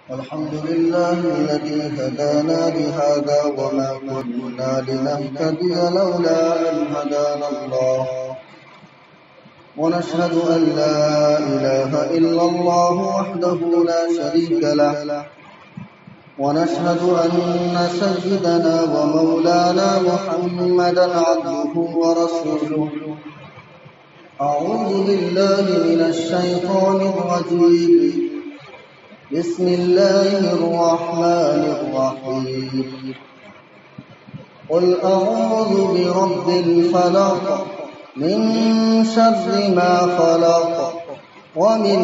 الحمد لله الذي هدانا لهذا وما كنا لنهتدي لولا أن هدانا الله ونشهد أن لا إله إلا الله وحده لا شريك له ونشهد أن سيدنا ومولانا محمدا عبده ورسوله. أعوذ بالله من الشيطان الرجيم. بسم الله الرحمن الرحيم. قل أعوذ برب الفلق من شر ما خلق ومن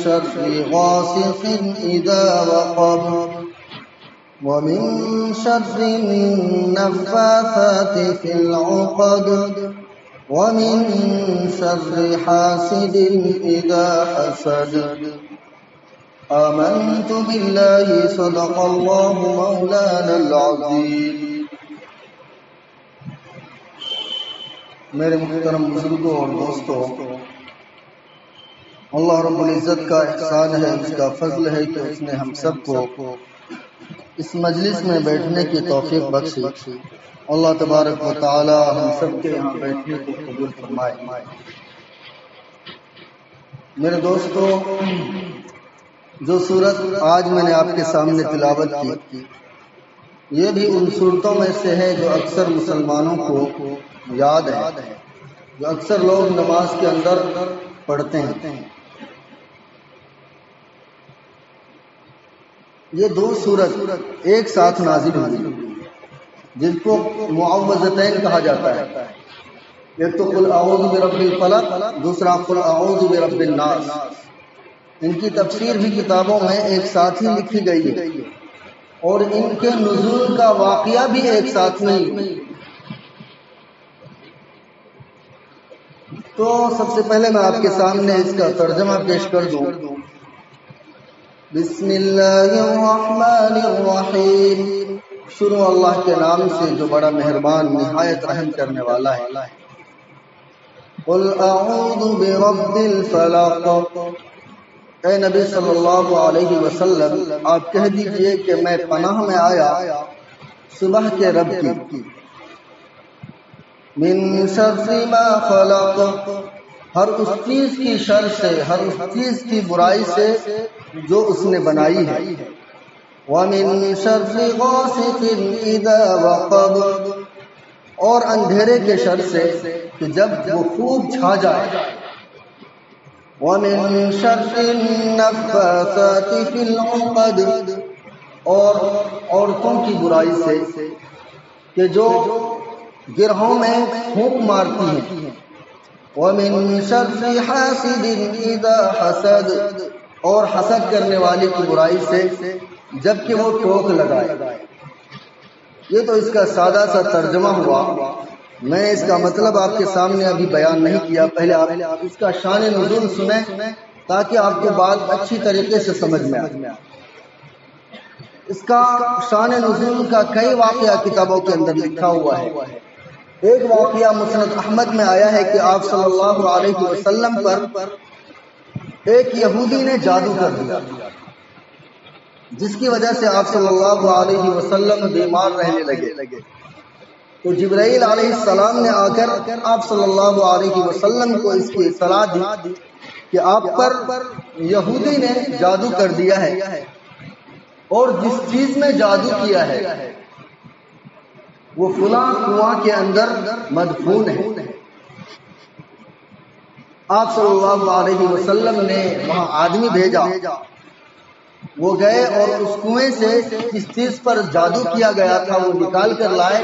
شر غاسق إذا وقب ومن شر النفاثات في العقد ومن شر حاسد إذا حسد. آمنت بالله صدق الله مولانا العظيم. میرے محترم بزرگوں اور دوستوں، اللہ رب العزت کا احسان ہے، اس کا فضل ہے کہ اس نے ہم سب کو اس مجلس میں بیٹھنے کی توفیق بخشی. اللہ تبارک و تعالی ہم سب کے یہاں بیٹھنے کو قبول فرمائے. میرے دوستوں، جو سورت آج میں نے آپ کے سامنے تلاوت کی، یہ بھی ان سورتوں میں سے ہے جو اکثر مسلمانوں کو یاد ہے، جو اکثر لوگ نماز کے اندر پڑھتے ہیں. یہ دو سورت ایک ساتھ نازل ہوئی جن کو معوذتین کہا جاتا ہے. ایک تو قل اعوذ برب الفلق، دوسرا قل اعوذ برب الناس. ان کی تفسیر بھی کتابوں میں ایک ساتھ ہی لکھی گئی ہے اور ان کے نزول کا واقعہ بھی ایک ساتھ میں. تو سب سے پہلے میں آپ کے سامنے اس کا ترجمہ پیش کر دوں. بسم اللہ الرحمن الرحیم. شروع اللہ کے نام سے جو بڑا مہربان نہایت رحم کرنے والا ہے. قل اعوذ برب الفلق. اے نبی صلی اللہ علیہ وسلم، آپ کہہ دیجئے کہ میں پناہ میں آیا صبح کے رب کی. من شر ما خلق، ہر اس چیز کی شر سے، ہر اس چیز کی برائی سے جو اس نے بنائی ہے. ومن شر غاسق اذا وقب، اور اندھیرے کے شر سے کہ جب وہ خوب چھا جائے. ومن شر النفاثات في العقد، اور عورتوں کی برائی سے کہ جو گرہوں میں پھونک مارتی ہیں. ومن شر حاسد اذا حسد، اور حسد کرنے والی کی برائی سے جب کہ وہ ٹوک لگائے. یہ تو اس کا سادہ سا ترجمہ ہوا. میں اس کا مطلب آپ کے سامنے ابھی بیان نہیں کیا. پہلے آپ اس کا شان نزول سنیں تاکہ آپ کو بات اچھی طریقے سے سمجھ میں آئے. اس کا شان نزول کا کئی واقعہ کتابوں کے اندر لکھا ہوا ہے. ایک واقعہ مسند احمد میں آیا ہے کہ آپ صلی اللہ علیہ وسلم پر ایک یہودی نے جادو کر دیا، جس کی وجہ سے آپ صلی اللہ علیہ وسلم بیمار رہنے لگے. تو جبرائیل علیہ السلام نے آ کر آپ صلی اللہ علیہ وسلم کو اس کی اطلاع دی کہ آپ پر یہودی نے جادو کر دیا ہے اور جس چیز میں جادو کیا ہے وہ فلاں کنواں کے اندر مدفون ہے. آپ صلی اللہ علیہ وسلم نے وہاں آدمی بھیجا. وہ گئے اور اس کنویں سے جس چیز پر جادو کیا گیا تھا وہ نکال کر لائے.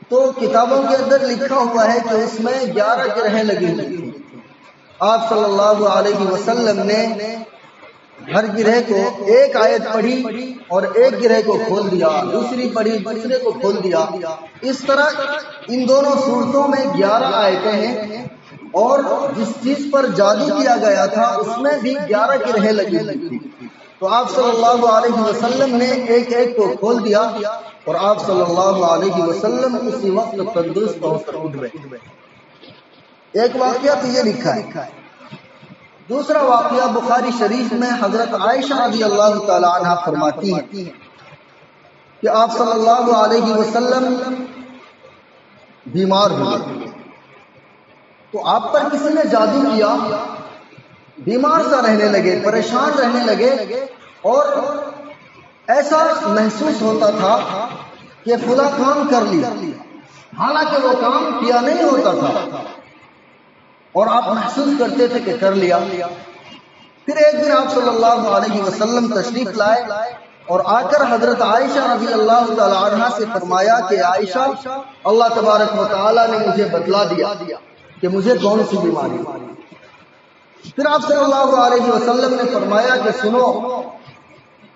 تو کتابوں کے اندر لکھا ہوا ہے کہ اس میں 11 گرہیں لگی ہوئی تھیں. آپ صلی اللہ علیہ وسلم نے ہر گرہ کو ایک آیت پڑھی اور ایک گرہ کو کھول دیا، دوسری پڑھی دوسرے کو کھول دیا. اس طرح ان دونوں صورتوں میں 11 آیتیں ہیں اور جس چیز پر جادو کیا گیا تھا اس میں بھی 11 گرہیں لگی ہوئی تھی. تو آپ صلی اللہ علیہ وسلم نے ایک ایک کو کھول دیا اور آپ صلی اللہ علیہ وسلم اسی وقت تندرست ہو کر اٹھ گئے. ایک واقعہ تو یہ لکھا ہے. دوسرا واقعہ بخاری شریف میں حضرت عائشہ رضی اللہ تعالی عنہ فرماتی ہیں کہ آپ صلی اللہ علیہ وسلم بیمار ہوئے تو آپ پر کسی نے جادو کیا، بیمار سا رہنے لگے، پریشان رہنے لگے، اور ایسا محسوس ہوتا تھا کہ فلاں کام کر لیا، حالانکہ وہ کام کیا نہیں ہوتا تھا، اور آپ محسوس کرتے تھے کہ کر لیا۔ پھر ایک دن آپ صلی اللہ علیہ وسلم تشریف لائے اور آ کر حضرت عائشہ رضی اللہ تعالی عنہ سے فرمایا کہ عائشہ، اللہ تبارک و تعالی نے مجھے بتلا دیا کہ مجھے کون سی بیماری ہے۔ پھر آپ صلی اللہ علیہ وسلم نے فرمایا کہ سنو،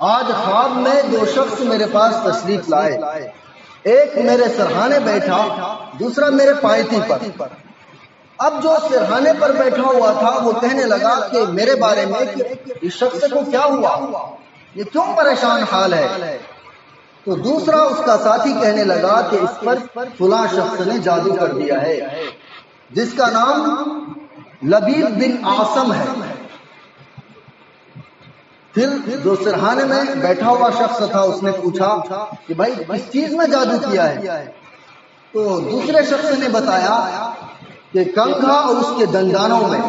آج خواب میں دو شخص میرے پاس تشریف لائے، ایک میرے سرہانے بیٹھا، دوسرا میرے پائیتی پر۔ اب جو سرہانے پر بیٹھا ہوا تھا وہ کہنے لگا کہ میرے بارے میں کہ اس شخص کو کیا ہوا، یہ کیوں پریشان حال ہے؟ تو دوسرا اس کا ساتھی کہنے لگا کہ اس پر فلاں شخص نے جادو کر دیا ہے، جس کا نام لبید بن عاصم ہے۔ پھر جو سرہانے میں بیٹھا ہوا شخص تھا اس نے پوچھا کہ بھائی کس چیز میں جادو کیا ہے؟ تو دوسرے شخص نے بتایا کہ کنگھا اور اس کے دندانوں میں۔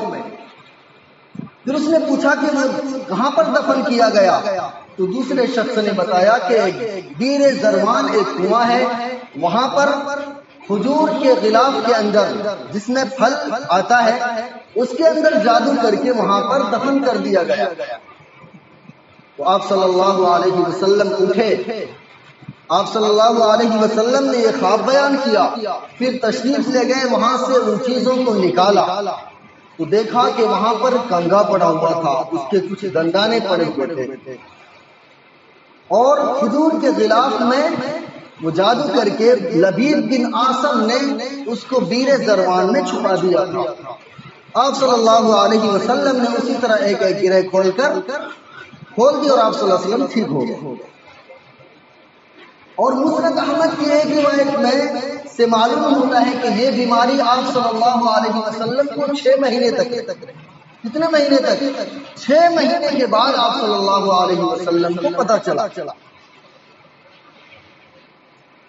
پھر اس نے پوچھا کہ وہ کہاں پر دفن کیا گیا؟ تو دوسرے شخص نے بتایا کہ بیر زروان ایک کنواں ہے، وہاں پر کھجور کے غلاف کے اندر جس میں پھل آتا ہے اس کے اندر جادو کر کے وہاں پر دفن کر دیا گیا۔ تو آپ صلی اللہ علیہ وسلم اٹھے، آپ صلی اللہ علیہ وسلم نے یہ خواب بیان کیا، پھر تشریف لے گئے، وہاں سے ان چیزوں کو نکالا تو دیکھا کہ وہاں پر کنگھا پڑا ہوا تھا، اس کے کچھ دندانے پڑے ہوئے تھے، اور کھجور کے غلاف میں وہ جادو کر کے لبید بن عاصم نے اس کو بیر زروان میں چھپا دیا تھا۔ آپ صلی اللہ علیہ وسلم نے اسی طرح ایک ایک گرہ کھول دی اور آپ صلی اللہ علیہ وسلم ٹھیک ہو گئے۔ اور مسند احمد کی ایک روایت میں سے معلوم ہوتا ہے کہ یہ بیماری آپ صلی اللہ علیہ وسلم کو 6 مہینے تک رہی۔ کتنے مہینے تک؟ 6 مہینے کے بعد آپ صلی اللہ علیہ وسلم کو پتہ چلا،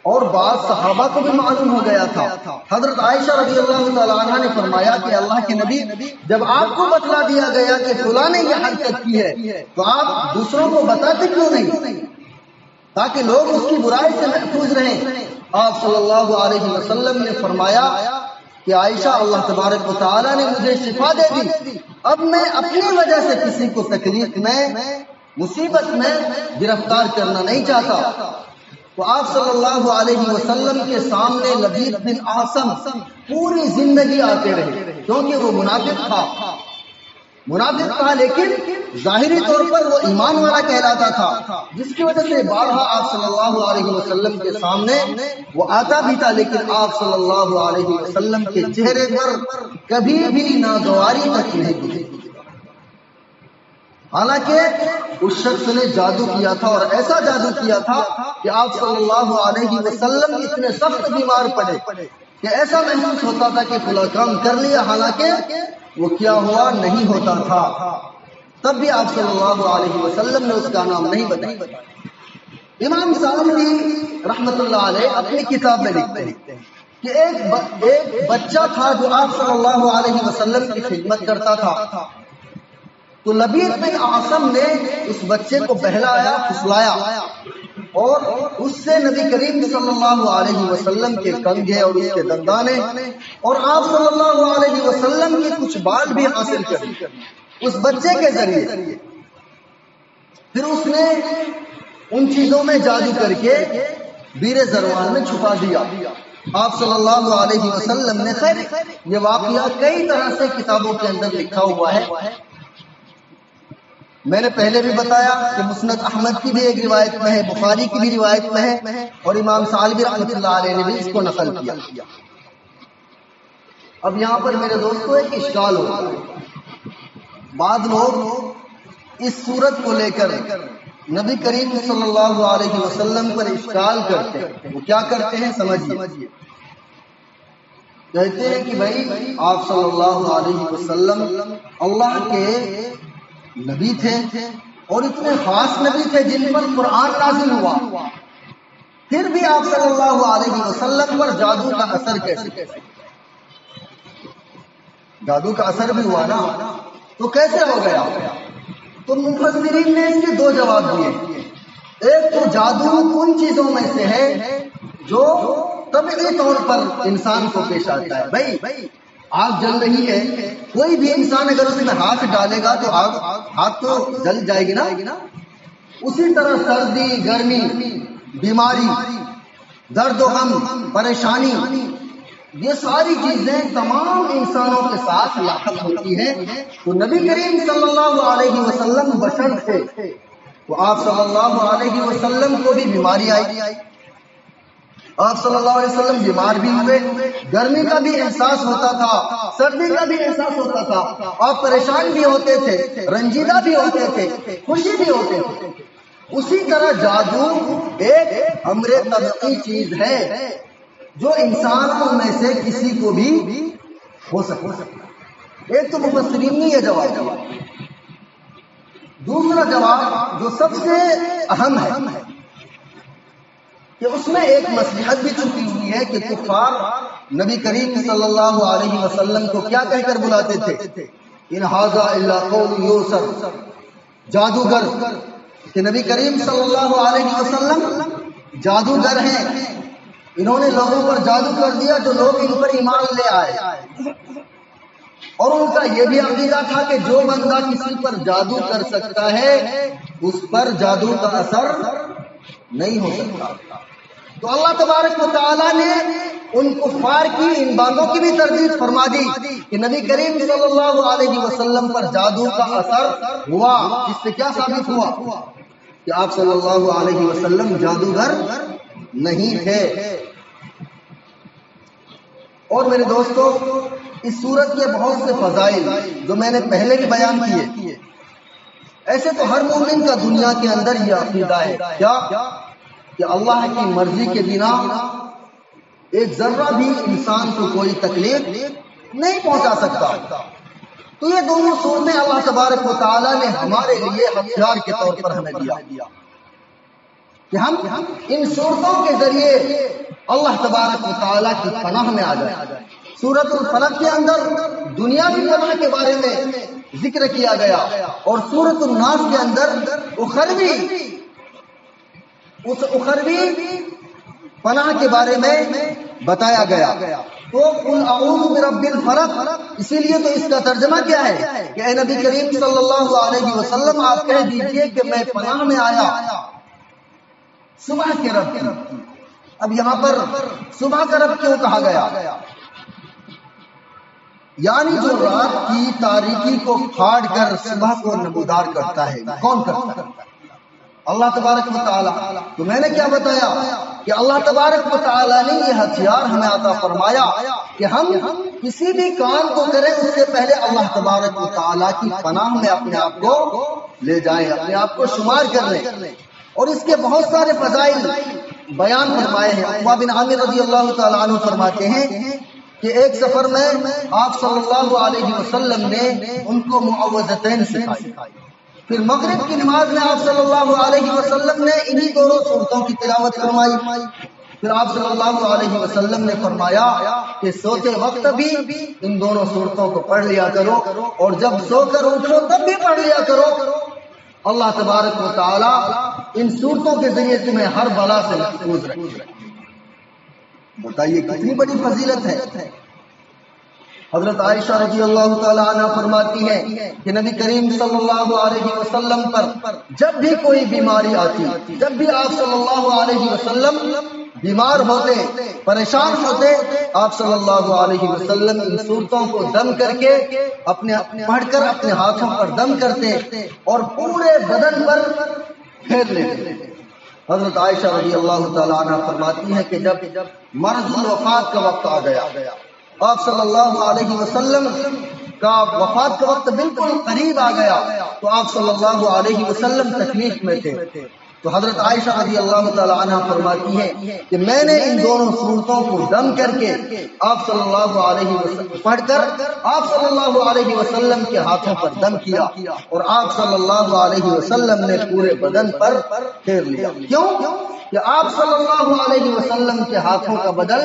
اور بعض صحابہ کو بھی معلوم ہو گیا تھا۔ حضرت عائشہ رضی اللہ تعالی عنہ نے فرمایا کہ اللہ کے نبی، جب آپ کو بتلا دیا گیا کہ فلاں نے یہ حرکت کی ہے تو آپ دوسروں کو بتاتے کیوں نہیں تاکہ لوگ اس کی برائی سے محفوظ رہیں؟ آپ صلی اللہ علیہ وسلم نے فرمایا کہ عائشہ، اللہ تبارک و تعالی نے مجھے شفا دے دی، اب میں اپنی وجہ سے کسی کو تکلیف میں، مصیبت میں گرفتار کرنا نہیں چاہتا۔ تو آپ صلی اللہ علیہ وسلم کے سامنے لبید بن عاصم پوری زندگی آتے رہے، کیونکہ وہ منافق تھا، لیکن ظاہری طور پر وہ ایمان والا کہلاتا تھا، جس کی وجہ سے بارہا آپ صلی اللہ علیہ وسلم کے سامنے وہ آتا بھی تھا، لیکن آپ صلی اللہ علیہ وسلم کے چہرے پر کبھی بھی ناگواری تک نہیں دی۔ حالانکہ اس شخص نے جادو کیا تھا، اور ایسا جادو کیا تھا کہ آپ صلی اللہ علیہ وسلم اتنے سخت بیمار پڑے کہ ایسا محسوس ہوتا تھا کہ فلاں کام کر لیا، حالانکہ وہ کیا ہوا نہیں ہوتا تھا۔ تب بھی آپ صلی اللہ علیہ وسلم نے اس کا نام نہیں بتایا۔ امام سالمی رحمت اللہ علیہ اپنی کتاب میں لکھتے ہیں کہ ایک بچہ تھا جو آپ صلی اللہ علیہ وسلم کی خدمت کرتا تھا، تو لبید بن عاصم نے اس بچے کو بہلایا، پھسلایا، اور اس سے نبی کریم صلی اللہ علیہ وسلم کے کنگھے اور اس کے دندانے اور آپ صلی اللہ علیہ وسلم کے کچھ بال بھی حاصل کر اس بچے کے ذریعے۔ پھر اس نے ان چیزوں میں جادو کر کے بیر زروان میں چھپا دیا۔ آپ صلی اللہ علیہ وسلم نے، خیر یہ واقعہ کئی طرح سے کتابوں کے اندر لکھا ہوا ہے۔ میں نے پہلے بھی بتایا کہ مسند احمد کی بھی ایک روایت میں ہے، بخاری کی بھی روایت میں ہے، اور امام سالمی رحمۃ اللہ علیہ نے بھی اس کو نقل کیا۔ اب یہاں پر میرے دوستوں ایک اشکال ہوتا ہے، بعض لوگ اس صورت کو لے کر نبی کریم صلی اللہ علیہ وسلم پر اشکال کرتے ہیں۔ وہ کیا کرتے ہیں سمجھیے، کہتے ہیں کہ بھائی آپ صلی اللہ علیہ وسلم اللہ کے نبی تھے اور اتنے خاص نبی تھے جن پر قرآن نازل ہوا، پھر بھی آپ صلی اللہ علیہ وسلم پر جادو کا اثر کیسے؟ جادو کا اثر بھی ہوا نا، تو کیسے ہو گیا؟ تو مفسرین نے اس کے دو جواب دیے۔ ایک تو جادو ان چیزوں میں سے ہے جو طبعی طور پر انسان کو پیش آتا ہے۔ بھائی آگ جل رہی ہے، کوئی بھی انسان اگر اس میں ہاتھ ڈالے گا تو ہاتھ تو جل جائے گی نا۔ اسی طرح سردی، گرمی، بیماری، درد و غم، پریشانی، یہ ساری چیزیں تمام انسانوں کے ساتھ لاحق ہوتی ہیں۔ تو نبی کریم صلی اللہ علیہ وسلم بشر تھے، تو آپ صلی اللہ علیہ وسلم کو بھی بیماری آئی، آپ صلی اللہ علیہ وسلم بیمار بھی ہوئے، گرمی کا بھی احساس ہوتا تھا، سردی کا بھی احساس ہوتا تھا، آپ پریشان بھی ہوتے تھے، رنجیدہ بھی ہوتے تھے، خوشی بھی ہوتے تھے۔ اسی طرح جادو ایک امر طبعی چیز ہے جو انسانوں میں سے کسی کو بھی ہو سکتا ہے۔ ایک تو مفسرین نے یہ جواب دیا۔ دوسرا جواب جو سب سے اہم ہے کہ اس میں ایک مصلحت بھی چھپی ہوئی ہے کہ کفار نبی کریم صلی اللہ علیہ وسلم کو کیا کہہ کر بلاتے تھے؟ ان ھذا الا قول یوسف، جادوگر، کہ نبی کریم صلی اللہ علیہ وسلم جادوگر ہیں، انہوں نے لوگوں پر جادو کر دیا جو لوگ ان پر ایمان لے آئے۔ اور ان کا یہ بھی عقیدہ تھا کہ جو بندہ کسی پر جادو کر سکتا ہے اس پر جادو کا اثر نہیں ہو سکتا۔ تو اللہ تبارک و تعالیٰ نے ان کفار کی ان باتوں کی بھی تردید فرما دی کہ نبی کریم صلی اللہ علیہ وسلم پر جادو کا اثر ہوا، جس سے کیا ثابت ہوا کہ آپ صلی اللہ علیہ وسلم جادوگر نہیں تھے۔ اور میرے دوستو، اس سورت کے بہت سے فضائل جو میں نے پہلے بھی بیان کیے، ایسے تو ہر مومن کا دنیا کے اندر یہ عقیدہ ہے کیا کہ اللہ کی مرضی کے بنا ایک ذرہ بھی انسان کو کوئی تکلیف نہیں پہنچا سکتا۔ تو یہ دونوں صورتیں اللہ تبارک و تعالیٰ نے ہمارے لیے ہتھیار کے طور پر ہمیں دیا کہ ہم ان صورتوں کے ذریعے اللہ تبارک و تعالیٰ کی پناہ میں آ جائیں۔ سورۃ الفلق کے اندر دنیاوی پناہ کے بارے میں ذکر کیا گیا اور سورۃ الناس کے اندر اخروی پناہ کے بارے میں بتایا گیا۔ تو قل اعوذ برب الفلق، اسی لیے تو اس کا ترجمہ کیا ہے کہ اے نبی کریم صلی اللہ علیہ وسلم آپ کہہ دیجئے کہ میں پناہ میں آیا صبح کے رب کی۔ اب یہاں پر صبح کا رب کیوں کہا گیا؟ یعنی جو رات کی تاریکی کو پھاڑ کر صبح کو نمودار کرتا ہے، کون کرتا ہے؟ اللہ تبارک و تعالیٰ۔ تو میں نے کیا بتایا کہ اللہ تبارک و تعالیٰ نے یہ ہتھیار ہمیں عطا فرمایا کہ ہم کسی بھی کام کو کریں اس سے پہلے اللہ تبارک و تعالیٰ کی پناہ میں اپنے آپ کو لے جائیں، اپنے آپ کو شمار کر لیں۔ اور اس کے بہت سارے فضائل بیان فرمائے ہیں۔ عقبہ بن عامر رضی اللہ تعالیٰ عنہ فرماتے ہیں کہ ایک سفر میں آپ صلی اللہ علیہ وسلم نے ان کو معوذتین سکھائی، پھر مغرب کی نماز میں آپ صلی اللہ علیہ وسلم نے انہی دونوں صورتوں کی تلاوت فرمائی۔ پھر آپ صلی اللہ علیہ وسلم نے فرمایا کہ سوتے وقت بھی ان دونوں صورتوں کو پڑھ لیا کرو اور جب سو کر اٹھو تب بھی پڑھ لیا کرو۔ اللہ تبارک و تعالیٰ ان صورتوں کے ذریعے تمہیں ہر بلا سے محفوظ رکھے۔ بتائیے کتنی بڑی فضیلت ہے۔ حضرت عائشہ رضی اللہ تعالی عنہ فرماتی ہے کہ نبی کریم صلی اللہ علیہ وسلم پر جب بھی کوئی بیماری آتی، جب بھی آپ صلی اللہ علیہ وسلم بیمار ہوتے، پریشان ہوتے، آپ صلی اللہ علیہ وسلم ان صورتوں کو دم کر کے پڑھ کر اپنے ہاتھوں پر دم کرتے اور پورے بدن پر پھیر لیتے۔ حضرت عائشہ رضی اللہ تعالی عنہ فرماتی ہے کہ جب مرض وفات کا وقت آ گیا، آپ صلی اللہ علیہ وسلم کا وفات کا وقت بالکل قریب آ گیا، تو آپ صلی اللہ علیہ وسلم تکلیف میں تھے، تو حضرت عائشہ رضی اللہ تعالی عنہ فرماتی ہے کہ میں نے ان دونوں صورتوں کو دم کر کے آپ صلی اللہ علیہ وسلم پڑھ کر آپ صلی اللہ علیہ وسلم کے ہاتھوں پر دم کیا اور آپ صلی اللہ علیہ وسلم نے پورے بدن پر پھیر لیا. کیوں کہ آپ صلی اللہ علیہ وسلم کے ہاتھوں کا بدل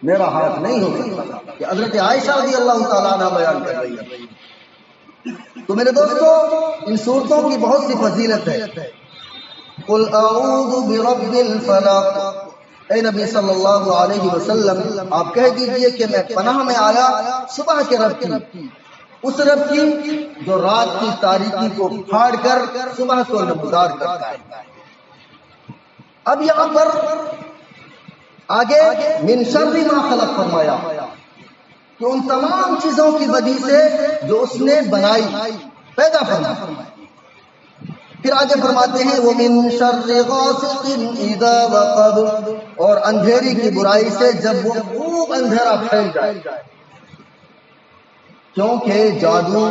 میرا ہاتھ نہیں ہو سکتا. کہ حضرت عائشہ رضی اللہ تعالیٰ عنہ بیان کر رہی ہے. تو میرے دوستو ان صورتوں کی بہت سی فضیلت ہے. قل اعوذ برب الفلق، اے نبی صلی اللہ علیہ وسلم آپ کہہ دیجئے کہ میں پناہ میں آیا صبح کے رب کی، اس رب کی جو رات کی تاریکی کو پھاڑ کر صبح کو نمودار کرتا ہے. اب یہاں پر آگے من شر ما خلق فرمایا کہ ان تمام چیزوں کی وجہ سے جو اس نے بنائی پیدا فرمائی. پھر آگے فرماتے ہیں وَمِن شَرِّ غَاسِقٍ إِذَا وَقَبَ، اور اندھیری کی برائی سے جب وہ خوب اندھیرا پھیل جائے. کیونکہ جادو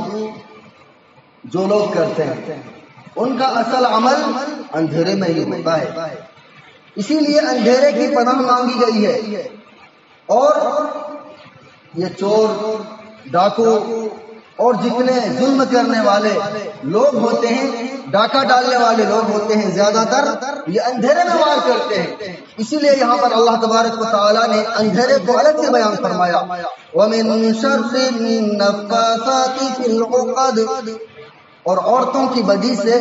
جو لوگ کرتے ہیں ان کا اصل عمل اندھیرے میں ہی ہوتا ہے، اسی لیے اندھیرے کی پناہ مانگی گئی ہے. اور یہ چور، ڈاکو اور جتنے ظلم کرنے والے لوگ ہوتے ہیں، ڈاکہ ڈالنے والے لوگ ہوتے ہیں، زیادہ تر یہ اندھیرے میں وار کرتے ہیں. اسی لیے یہاں پر اللہ تبارک و تعالیٰ نے اندھیرے کو الگ سے بیان فرمایا وَمِن شَرِّ النَّفَّاثَاتِ فِي الْعُقَدِ، اور عورتوں کی بدی سے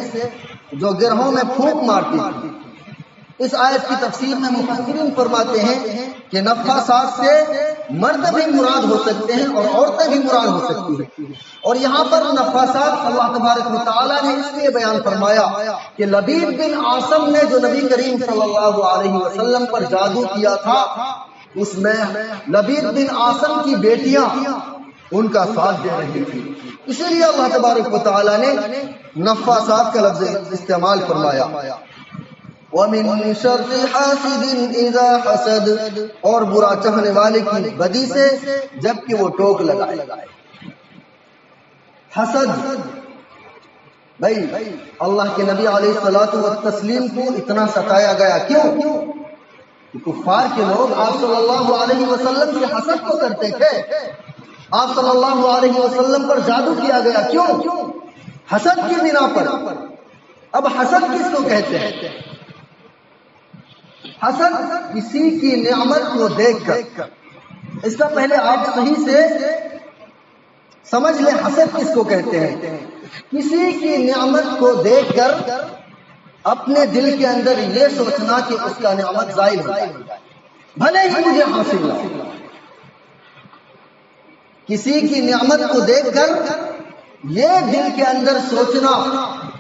جو گرہوں میں پھونک مارتی تھی. اس آیت کی تفسیر میں مفسرین فرماتے ہیں کہ نفاسات سے مرد بھی مراد ہو سکتے ہیں اور عورتیں بھی مراد ہو سکتی ہیں. اور یہاں پر نفاسات اللہ تبارک و تعالیٰ نے اس لیے بیان فرمایا کہ لبید بن عاصم نے جو نبی کریم صلی اللہ علیہ وسلم پر جادو کیا تھا، اس میں لبید بن عاصم کی بیٹیاں ان کا ساتھ دے رہی تھی. اسی لیے اللہ تبارک و تعالیٰ نے نفاسات کا لفظ استعمال فرمایا. وَمِن شَرِّ حَاسِدٍ إِذَا حَسَدَ، اور برا چاہنے والے کی بدی سے جب کہ وہ ٹوک لگائے. حسد، بھائی اللہ کے نبی علیہ الصلوۃ والتسلیم کو اتنا ستایا گیا کیوں؟ کہ کفار کے لوگ آپ صلی اللہ علیہ وسلم سے حسد کو کرتے تھے. آپ صلی اللہ علیہ وسلم پر جادو کیا گیا کیوں؟ حسد کی بنا پر. اب حسد کس کو کہتے ہیں؟ حسد کسی کی نعمت کو دیکھ کر، اس کا پہلے آپ صحیح سے سمجھ لیں حسد کس کو کہتے ہیں. کسی کی نعمت کو دیکھ کر اپنے دل کے اندر یہ سوچنا کہ اس کا نعمت زائل ہو جائے بھلے ہی مجھے حاصل نہ. کسی کی نعمت کو دیکھ کر یہ دل کے اندر سوچنا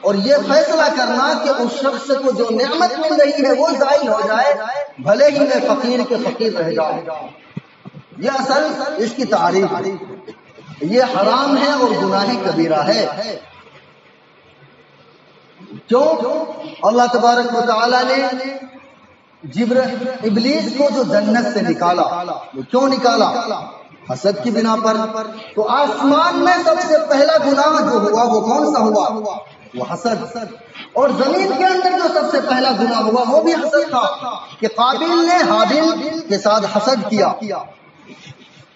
اور یہ فیصلہ کرنا کہ اس شخص کو جو نعمت مل رہی ہے وہ زائل ہو جائے بھلے ہی میں فقیر کے فقیر رہ جاؤں. یہ اصل اس کی تعریف ہے. یہ حرام ہے اور گناہ کبیرہ ہے. کیوں؟ اللہ تبارک و تعالیٰ نے ابلیس کو جو جنت سے نکالا، وہ کیوں نکالا؟ حسد کی بنا پر. تو آسمان میں سب سے پہلا گناہ جو ہوا وہ کون سا ہوا؟ وہ حسد. اور زمین کے اندر جو سب سے پہلا گناہ ہوا وہ بھی حسد تھا کہ قابیل نے حابیل کے ساتھ حسد کیا.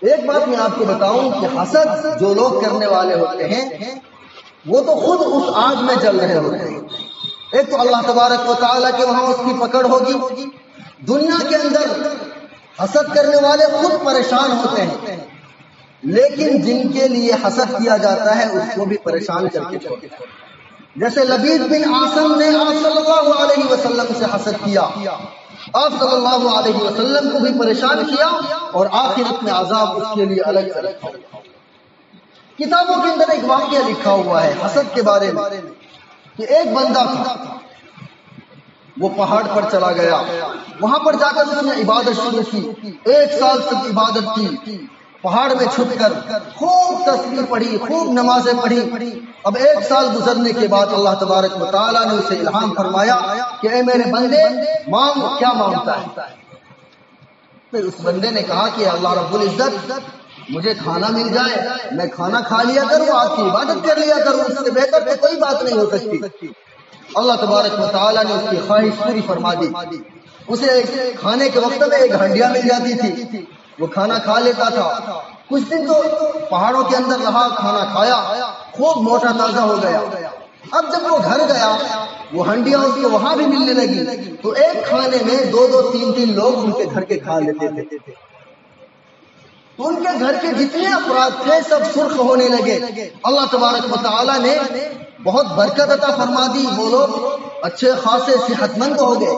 ایک بات میں آپ کو بتاؤں کہ حسد جو لوگ کرنے والے ہوتے ہیں وہ تو خود اس آگ میں جل رہے ہوتے ہیں. ایک تو اللہ تبارک و تعالیٰ کے وہاں اس کی پکڑ ہوگی. دنیا کے اندر حسد کرنے والے خود پریشان ہوتے ہیں، لیکن جن کے لیے حسد کیا جاتا ہے اس کو بھی پریشان کر کے چھوڑتے ہیں. جیسے لبید بن عاصم نے آپ صلی اللہ علیہ وسلم سے حسد کیا، آپ صلی اللہ علیہ وسلم کو بھی پریشان کیا اور آخرت میں عذاب اس کے لیے الگ سے رکھا. کتابوں کے اندر ایک واقعہ لکھا ہوا ہے حسد کے بارے میں کہ ایک بندہ تھا، وہ پہاڑ پر چلا گیا، وہاں پر جا کر اس نے عبادت شروع کی. 1 سال تک عبادت کی، پہاڑ میں چھپ کر خوب تسبیح پڑھی، خوب نمازیں پڑھی. اب 1 سال گزرنے کے بعد اللہ تبارک و تعالیٰ نے اسے الہام فرمایا کہ اے میرے بندے مانگ، کیا مانگتا ہے؟ پھر اس بندے نے کہا کہ اللہ رب العزت مجھے کھانا مل جائے، میں کھانا کھا لیا کروں، آپ کی عبادت کر لیا کروں، اس سے بہتر تو کوئی بات نہیں ہو سکتی. اللہ تبارک و تعالیٰ نے اس کی خواہش پوری فرما دی. اسے کھانے کے وقت میں ایک ہنڈیا مل جاتی تھی، وہ کھانا کھا لیتا تھا. کچھ دن تو پہاڑوں کے اندر رہا، کھانا کھایا، خوب موٹا تازہ ہو گیا. اب جب وہ گھر گیا، وہ ہنڈیاں اس کو وہاں بھی ملنے لگی، تو ایک کھانے میں 2-2 3-3 لوگ ان کے گھر کے کھا لیتے تھے. تو ان کے گھر کے جتنے افراد تھے سب سرخ ہونے لگے. اللہ تبارک و تعالیٰ نے بہت برکت عطا فرما دی، وہ لوگ اچھے خاصے صحت مند ہو گئے.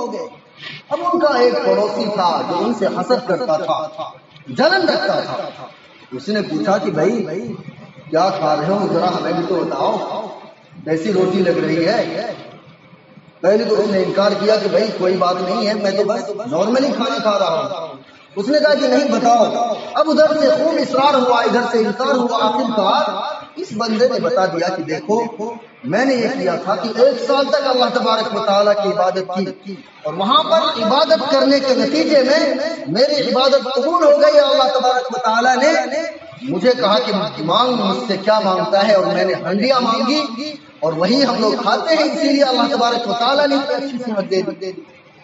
اب ان کا ایک پڑوسی تھا جو ان سے حسد کرتا تھا، جلن رکھتا تھا. اس نے پوچھا کہ بھائی کیا کھا رہے ہو، ذرا ہمیں بھی تو بتاؤ، کیسی روٹی لگ رہی ہے. پہلے تو اس نے انکار کیا کہ بھائی کوئی بات نہیں ہے، میں تو بس نارملی کھانا کھا رہا ہوں. اس نے کہا کہ نہیں بتاؤ. اب ادھر سے خوب اصرار ہوا، ادھر سے انکار ہوا. آخرکار اس بندے نے بتا دیا کہ دیکھو میں نے یہ کیا تھا کہ 1 سال تک اللہ تبارک و تعالیٰ کی عبادت کی، اور وہاں پر عبادت کرنے کے نتیجے میں میری عبادت قبول ہو گئی. اللہ تبارک و تعالیٰ نے مجھے کہا کہ مانگ مجھ سے کیا مانگتا ہے، اور میں نے ہنڈیاں مانگی اور وہی ہم لوگ کھاتے ہیں، اسی لیے اللہ تبارک و تعالیٰ نے اچھی صحت دے دی.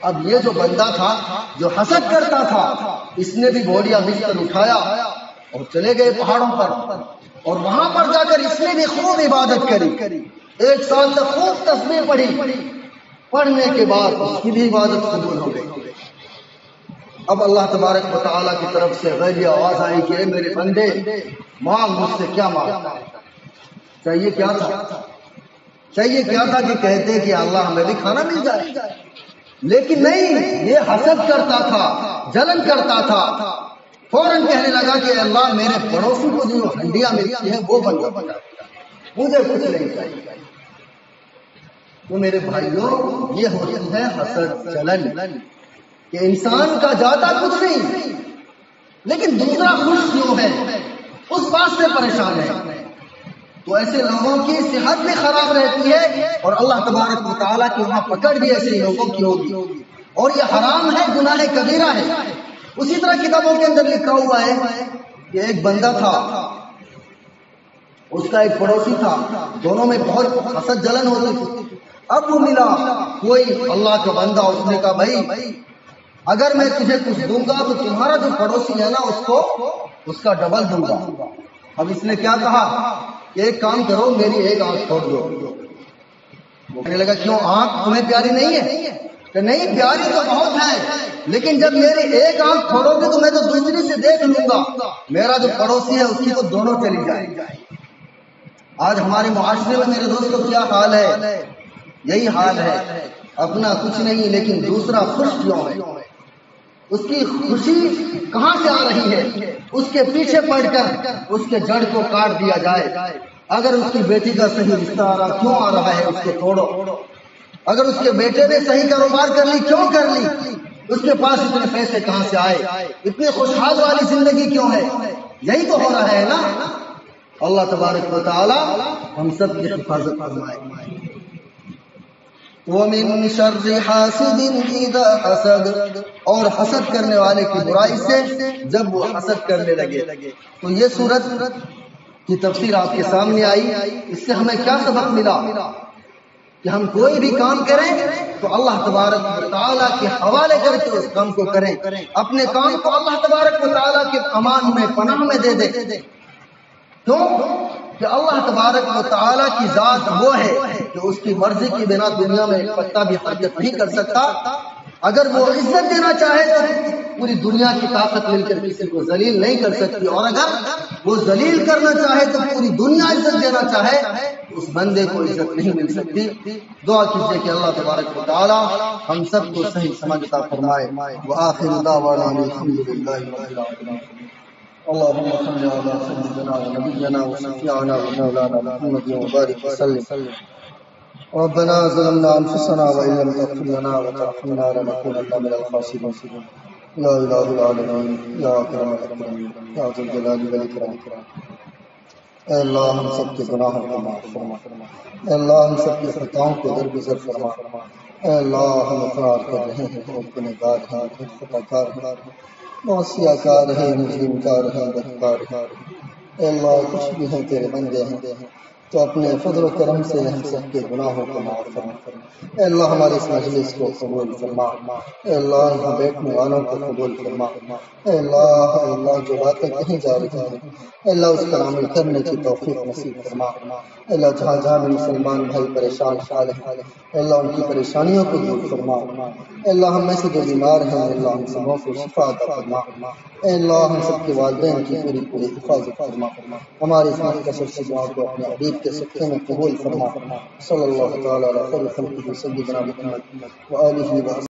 اب یہ جو بندہ تھا جو حسد کرتا تھا، اس نے بھی بوریا بستر اٹھایا اور چلے گئے پہاڑوں پر، اور وہاں پر جا کر اس نے بھی خوب عبادت کری. 1 سال تک خوب تسبیح پڑھی. پڑھنے کے بعد اس کی بھی عبادت قبول ہو گئی. اب اللہ تبارک و تعالیٰ کی طرف سے غیبی آواز آئی کہ اے میرے بندے مانگ مجھ سے کیا مانگتا ہے. چاہیے کیا تھا کہ کہتے کہ اللہ ہمیں بھی کھانا مل جائے، لیکن نہیں، یہ حسد کرتا تھا، جلن کرتا تھا. فوراً کہنے لگا کہ اللہ میرے پڑوسی کو جو ہنڈیاں ملتی ہیں وہ بندہ بنا، مجھے کچھ نہیں چاہیے. تو میرے بھائیوں یہ ہوتی ہے حسد، جلن، کہ انسان کا جاتا کچھ نہیں لیکن دوسرا خوش کیوں ہے، اس بات سے پریشان ہے. تو ایسے لوگوں کی صحت بھی خراب رہتی ہے، اور اللہ تبارک و تعالیٰ کی وہاں پکڑ بھی ایسے لوگوں کی ہوگی، اور یہ حرام ہے، گناہ کبیرہ ہے. اسی طرح کتابوں کے اندر لکھا ہوا ہے کہ ایک بندہ تھا، اس کا ایک پڑوسی تھا، دونوں میں بہت حسد جلن ہوتی تھی. اب وہ ملا کوئی اللہ کا بندہ، اس نے کہا بھائی اگر میں تجھے کچھ دوں گا تو تمہارا جو پڑوسی ہے نا اس کا ڈبل دوں گا. اب اس نے کیا کہا کہ ایک کام کرو، میری ایک آنکھ چھوڑ دو. وہ کہنے لگا کیوں، آنکھ تمہیں پیاری نہیں ہے؟ کہ نہیں، پیاری تو بہت ہے، لیکن جب میری ایک آنکھ چھوڑو گے تو میں تو دوسری سے دیکھ لوں گا. میرا جو پڑوسی ہے اس کی تو دونوں چلی جائے. آج ہمارے معاشرے میں میرے دوستوں کیا حال ہے؟ یہی حال ہے، اپنا کچھ نہیں لیکن دوسرا خوش کیوں ہے. اس کی خوشی کہاں سے آ رہی ہے؟ اس کے پیچھے پڑ کر اس کے جڑ کو کاٹ دیا جائے. اگر اس کی بیٹی کا صحیح رشتہ آ رہا کیوں آ رہا ہے، اس کو توڑو. اگر اس کے بیٹے نے صحیح کاروبار کر لی کیوں کر لی، اس کے پاس اتنے پیسے کہاں سے آئے، اتنی خوشحال والی زندگی کیوں ہے؟ یہی تو ہو رہا ہے نا. اللہ تبارک و تعالی ہم سب کی حفاظت فرمائے. وَمِن شَرِّ حَاسِدٍ إِذَا حَسَدَ، اور حسد کرنے والے کی برائی سے جب وہ حسد کرنے لگے. تو یہ سورت کی تفسیر آپ کے سامنے آئی. اس سے ہمیں کیا سبق ملا کہ ہم کوئی بھی کام کریں تو اللہ تبارک و تعالیٰ کے حوالے کر کے اس کام کو کریں. اپنے کام کو اللہ تبارک و تعالیٰ کے امان میں، پناہ میں دے دیں. کیوں کہ اللہ تبارک و تعالیٰ کی ذات وہ ہے کہ اس کی مرضی کی بنا دنیا میں ایک پتا بھی حرکت نہیں کر سکتا. اگر وہ عزت دینا چاہے تو پوری دنیا کی طاقت مل کر کسی کو ذلیل نہیں کر سکتی، اور اگر وہ ذلیل کرنا چاہے تو پوری دنیا عزت دینا چاہے اس بندے کو عزت نہیں مل سکتی. دعا کیجیے کہ اللہ تبارک و تعالیٰ ہم سب کو صحیح سمجھتا فرمائے. وآخر دعوانا الحمدللہ رب العالمین. اللهم صل على سيدنا ونبينا وشفيعنا ومولانا محمد وبارك وسلم. ربنا ظلمنا انفسنا وان لم تغفر لنا وترحمنا لنكونن من الخاسرين. يا اله العالمين، يا اکرم الاکرمین، یا ذو الجلال والاکرام. اے اللہ ہم سب کے گناہوں کو معاف فرما. اے اللہ ہم سب کے خطاؤں کو درگزر فرما. اے اللہ ہم اقرار کر رہے ہیں کہ گنہگار ہیں، خطا کار ہیں، معصیہ کار ہے، مجرم کار ہے، بدکار ہے. اے اللہ کچھ بھی ہیں تیرے بندے ہیں، تو اپنے فضل و کرم سے ہم سب کے گناہوں کو معاف فرما۔ اے اللہ ہماری اس مجلس کو قبول فرما، اے اللہ یہاں بیٹھنے والوں کو قبول فرما، اے اللہ جو باتیں کہیں جا رہی ہیں اے اللہ اس پر عمل کرنے کی توفیق نصیب فرما۔ اے اللہ جہاں جہاں بھی مسلمان بھائی پریشان حال ہیں اے اللہ ان کی پریشانیوں کو دور فرما۔ اے اللہ ہم میں سے جو بیمار ہیں اے اللہ ہم سبوں کو شفا عطا فرما۔ اے اللہ ہم سب کے والدین کی پوری پوری حفاظت فرما، ہماری اس مختصر سی دعا کو اپنے حبیب کے صدقے میں قبول فرما۔ صلی اللہ تعالی علی خیر خلقہ سیدنا محمد وآلہ